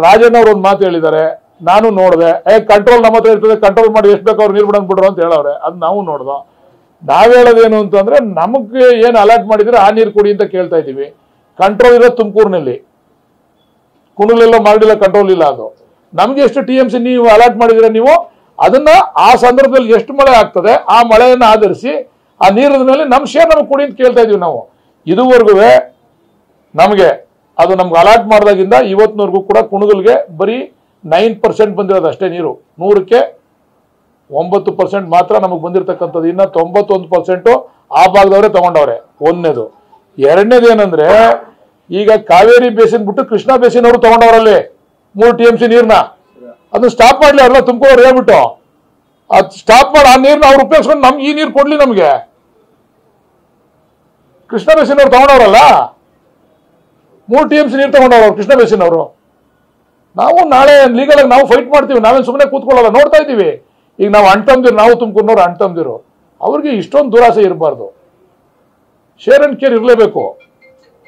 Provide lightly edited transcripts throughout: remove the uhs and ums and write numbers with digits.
ರಾಜಣ್ಣ ಅವ್ರು ಒಂದು ಮಾತು ಹೇಳಿದ್ದಾರೆ, ನಾನು ನೋಡಿದೆ. ಕಂಟ್ರೋಲ್ ನಮ್ಮ ಹತ್ರ ಇರ್ತದೆ, ಕಂಟ್ರೋಲ್ ಮಾಡಿ ಎಷ್ಟು ಬೇಕು ಅವ್ರು ನೀರು ಬಿಡೋರು ಅಂತ ಹೇಳವ್ರೆ. ಅದು ನಾವು ನೋಡ್ದೋ. ನಾವ್ ಹೇಳೋದೇನು ಅಂತಂದ್ರೆ, ನಮಗೆ ಏನು ಅಲರ್ಟ್ ಮಾಡಿದ್ರೆ ಆ ನೀರು ಕೊಡಿ ಅಂತ ಕೇಳ್ತಾ ಇದೀವಿ. ಕಂಟ್ರೋಲ್ ಇರೋದು ತುಮಕೂರಿನಲ್ಲಿ, ಕುಣಲೆಲ್ಲ ಮಾಡಿಲ್ಲ, ಕಂಟ್ರೋಲ್ ಇಲ್ಲ. ಅದು ನಮ್ಗೆ ಎಷ್ಟು TMC ನೀವು ಅಲರ್ಟ್ ಮಾಡಿದ್ರೆ ನೀವು ಅದನ್ನ ಆ ಸಂದರ್ಭದಲ್ಲಿ ಎಷ್ಟು ಮಳೆ ಆಗ್ತದೆ ಆ ಮಳೆಯನ್ನು ಆಧರಿಸಿ ಆ ನೀರಿನ ಮೇಲೆ ನಮ್ಮ ಶೇರ್ ನಮಗೆ ಕೊಡಿ ಅಂತ ಕೇಳ್ತಾ ಇದೀವಿ ನಾವು. ಇದುವರೆಗೂ ನಮಗೆ ಅದು ನಮ್ಗೆ ಅಲರ್ಟ್ ಮಾಡಿದಾಗಿಂದ ಇವತ್ತಿನವರೆಗೂ ಕೂಡ ಕುಣಗಲ್ಗೆ ಬರೀ 9% ಬಂದಿರೋದು ಅಷ್ಟೇ ನೀರು. 100ಕ್ಕೆ 9% ಮಾತ್ರ ನಮಗೆ ಬಂದಿರತಕ್ಕಂಥದ್ದು. ಇನ್ನು 91% ಆ ಭಾಗದವರೇ ತಗೊಂಡವ್ರೆ. ಒಂದನೇದು. ಎರಡನೇದು ಏನಂದ್ರೆ, ಈಗ ಕಾವೇರಿ ಬೇಸಿನ್ ಬಿಟ್ಟು ಕೃಷ್ಣಾ ಬೇಸಿನ್ ಅವರು ತಗೊಂಡವರಲ್ಲಿ 3 TMC ನೀರ್ನ. ಅದನ್ನ ಸ್ಟಾಪ್ ಮಾಡ್ಲಿ ಅವ್ರಲ್ಲ, ತುಮಕೂರು ಹೇಳ್ಬಿಟ್ಟು ಅದು ಸ್ಟಾಪ್ ಮಾಡಿ ಆ ನೀರ್ನ ಅವ್ರು ಉಪಯೋಗಿಸ್ಕೊಂಡು ನಮ್ಗೆ ಈ ನೀರು ಕೊಡ್ಲಿ. ನಮ್ಗೆ ಕೃಷ್ಣಾ ಬೇಸಿನ್ ಅವ್ರು ತಗೊಂಡವ್ರಲ್ಲ, 3 TMC ನೀರು ತಗೊಂಡವ್ರು ಕೃಷ್ಣಾ ಬೇಸಿನ್ ಅವರು. ನಾವು ನಾಳೆ ಲೀಗಲ್ ಆಗಿ ನಾವು ಫೈಟ್ ಮಾಡ್ತೀವಿ. ನಾವೇನು ಸುಮ್ಮನೆ ಕೂತ್ಕೊಳ್ಳಲ್ಲ, ನೋಡ್ತಾ ಇದ್ದೀವಿ. ಈಗ ನಾವು ಅಣ್ತಂದಿರು, ನಾವು ತುಮಕೂರಿನವ್ರು ಅಣ್ತಂದಿರು, ಅವ್ರಿಗೆ ಇಷ್ಟೊಂದು ದುರಾಸೆ ಇರಬಾರ್ದು. ಶೇರ್ ಅಂಡ್ ಕೇರ್ ಇರಲೇಬೇಕು.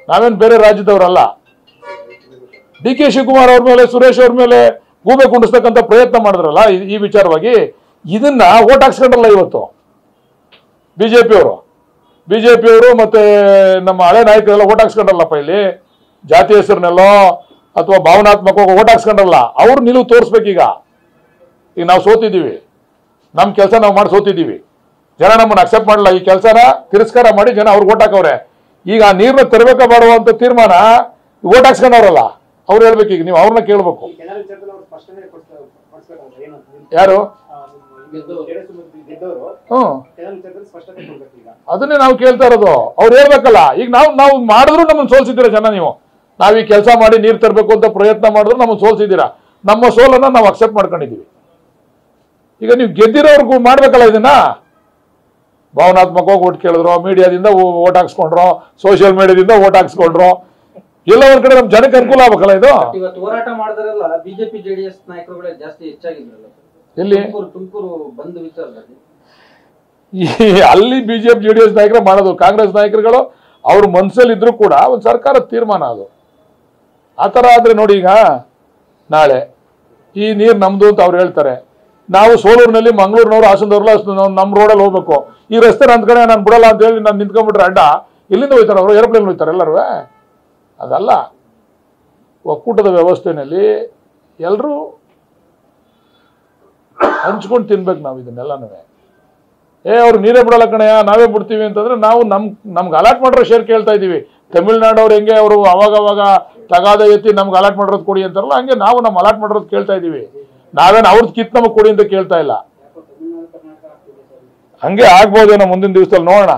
ನಾವೇನು ಬೇರೆ ರಾಜ್ಯದವರಲ್ಲ. DK ಶಿವಕುಮಾರ್ ಅವ್ರ ಮೇಲೆ, ಸುರೇಶ್ ಅವ್ರ ಮೇಲೆ ಗೂಬೆ ಕುಂಡಿಸ್ತಕ್ಕಂಥ ಪ್ರಯತ್ನ ಮಾಡಿದ್ರಲ್ಲ ಈ ವಿಚಾರವಾಗಿ, ಇದನ್ನ ಓಟ್ ಹಾಕ್ಸ್ಕೊಂಡ್ರಲ್ಲ ಇವತ್ತು ಬಿಜೆಪಿಯವರು ಮತ್ತೆ ನಮ್ಮ ಹಳೆ ನಾಯಕರೆಲ್ಲ ಓಟ್ ಹಾಕ್ಸ್ಕೊಂಡ್ರಲ್ಲಪ್ಪ. ಇಲ್ಲಿ ಜಾತಿ ಹೆಸರನ್ನೆಲ್ಲೋ ಅಥವಾ ಭಾವನಾತ್ಮಕವಾಗಿ ಓಟ್ ಹಾಕ್ಸ್ಕೊಂಡ್ರಲ್ಲ, ಅವ್ರು ನಿಲುವು ತೋರಿಸ್ಬೇಕೀಗ. ಈಗ ನಾವು ಸೋತಿದ್ದೀವಿ, ನಮ್ಮ ಕೆಲಸ ನಾವು ಮಾಡಿ ಸೋತಿದ್ದೀವಿ. ಜನ ನಮ್ಮನ್ನು ಅಕ್ಸೆಪ್ಟ್ ಮಾಡಲ್ಲ. ಈ ಕೆಲಸನ ತಿರಸ್ಕಾರ ಮಾಡಿ ಜನ ಅವ್ರಿಗೆ ಓಟ್ ಹಾಕವ್ರೆ. ಈಗ ಆ ನೀರನ್ನ ತರಬೇಕಾ ಮಾಡುವಂತ ತೀರ್ಮಾನ ಓಟ್ ಹಾಕ್ಸ್ಕೊಂಡವ್ರಲ್ಲ, ಅವ್ರು ಹೇಳ್ಬೇಕು. ಈಗ ನೀವು ಅವ್ರನ್ನ ಕೇಳ್ಬೇಕು. ಯಾರು? ಅದನ್ನೇ ನಾವು ಕೇಳ್ತಾ ಇರೋದು. ಅವ್ರು ಹೇಳ್ಬೇಕಲ್ಲ. ಈಗ ನಾವು ಮಾಡಿದ್ರು ನಮ್ಮನ್ನು ಸೋಲ್ಸಿದ್ದೀರಾ ಜನ. ನೀವು ನಾವ್ ಈ ಕೆಲಸ ಮಾಡಿ ನೀರು ತರಬೇಕು ಅಂತ ಪ್ರಯತ್ನ ಮಾಡಿದ್ರು ನಮ್ಮನ್ನು ಸೋಲ್ಸಿದ್ದೀರಾ. ನಮ್ಮ ಸೋಲನ್ನ ನಾವು ಅಕ್ಸೆಪ್ಟ್ ಮಾಡ್ಕೊಂಡಿದೀವಿ. ಈಗ ನೀವು ಗೆದ್ದಿರೋರ್ಗು ಮಾಡ್ಬೇಕಲ್ಲ ಇದನ್ನ. ಭಾವನಾತ್ಮಕವಾಗಿ ಓಟ್ ಕೇಳಿದ್ರು, ಮೀಡಿಯಾದಿಂದ ಓಟ್ ಹಾಕ್ಸ್ಕೊಂಡ್ರು, ಸೋಷಿಯಲ್ ಮೀಡಿಯಾದಿಂದ ಓಟ್ ಹಾಕ್ಸ್ಕೊಂಡ್ರು. ಎಲ್ಲ ಒಂದ್ ಕಡೆ ನಮ್ ಜನಕ್ಕೆ ಅನುಕೂಲ ಆಗ್ಬೇಕಲ್ಲ ಇದು. ಹೋರಾಟ ಮಾಡಿದ್ರಲ್ಲ ಬಿಜೆಪಿ JDS ನಾಯಕರುಗಳೇ ಜಾಸ್ತಿ ಹೆಚ್ಚಾಗಿದ್ರಲ್ಲ ಎಲ್ಲಿ? ತುಮಕೂರು ಬಂದ್ ವಿಚಾರದಲ್ಲಿ. ಅಲ್ಲಿ ಬಿಜೆಪಿ JDS ನಾಯಕರೇ ಮಾಡೋದು. ಕಾಂಗ್ರೆಸ್ ನಾಯಕರುಗಳು ಅವ್ರ ಮನಸ್ಸಲ್ಲಿ ಇದ್ರು ಕೂಡ ಒಂದು ಸರ್ಕಾರದ ತೀರ್ಮಾನ ಅದು. ಆ ಥರ ಆದ್ರೆ ನೋಡಿ, ಈಗ ನಾಳೆ ಈ ನೀರು ನಮ್ದು ಅಂತ ಅವ್ರು ಹೇಳ್ತಾರೆ. ನಾವು ಸೋಲೂರಿನಲ್ಲಿ ಮಂಗಳೂರಿನವರು ಹಾಸನದವ್ರಲ್ಲ ನಮ್ಮ ರೋಡಲ್ಲಿ ಹೋಗ್ಬೇಕು. ಈ ರಸ್ತೆ ನನ್ನ ಕಡೆ ನಾನು ಬಿಡಲ್ಲ ಅಂತ ಹೇಳಿ ನಾನು ನಿಂತ್ಕೊಂಡ್ಬಿಟ್ರೆ ಅಡ್ಡ ಎಲ್ಲಿಂದ ಹೋಗ್ತಾರೆ ಅವರು? ಏರೋಪ್ಲೇನ್ ಹೋಗ್ತಾರೆ ಎಲ್ಲರೂ. ಅದಲ್ಲ, ಒಕ್ಕೂಟದ ವ್ಯವಸ್ಥೆಯಲ್ಲಿ ಎಲ್ಲರೂ ಹಂಚ್ಕೊಂಡು ತಿನ್ಬೇಕು ನಾವು ಇದನ್ನೆಲ್ಲನೂ. ಅವ್ರು ನೀರೇ ಬಿಡಲ್ಲ ಕಣಯ್ಯ, ನಾವೇ ಬಿಡ್ತೀವಿ ಅಂತಂದ್ರೆ ನಾವು ನಮ್ಗೆ ಅಲಾಟ್ ಮಾಡಿರೋ ಶೇರ್ ಕೇಳ್ತಾ ಇದ್ದೀವಿ. ತಮಿಳ್ನಾಡವ್ರು ಹೆಂಗೆ ಅವರು ಅವಾಗವಾಗ ತಗಾದ ಎತ್ತಿ ನಮ್ಗೆ ಅಲಾಟ್ ಮಾಡಿರೋದು ಕೊಡಿ ಅಂತಾರಲ್ಲ, ಹಂಗೆ ನಾವು ನಮ್ಮ ಅಲಾಟ್ ಮಾಡಿರೋದು ಕೇಳ್ತಾ ಇದ್ದೀವಿ. ನಾವೇನು ಅವ್ರದ್ದು ಕಿತ್ ನಮಗೆ ಕೊಡಿ ಅಂತ ಕೇಳ್ತಾ ಇಲ್ಲ. ಹಂಗೆ ಆಗ್ಬೋದೇನೋ ಮುಂದಿನ ದಿವಸದಲ್ಲಿ ನೋಡೋಣ.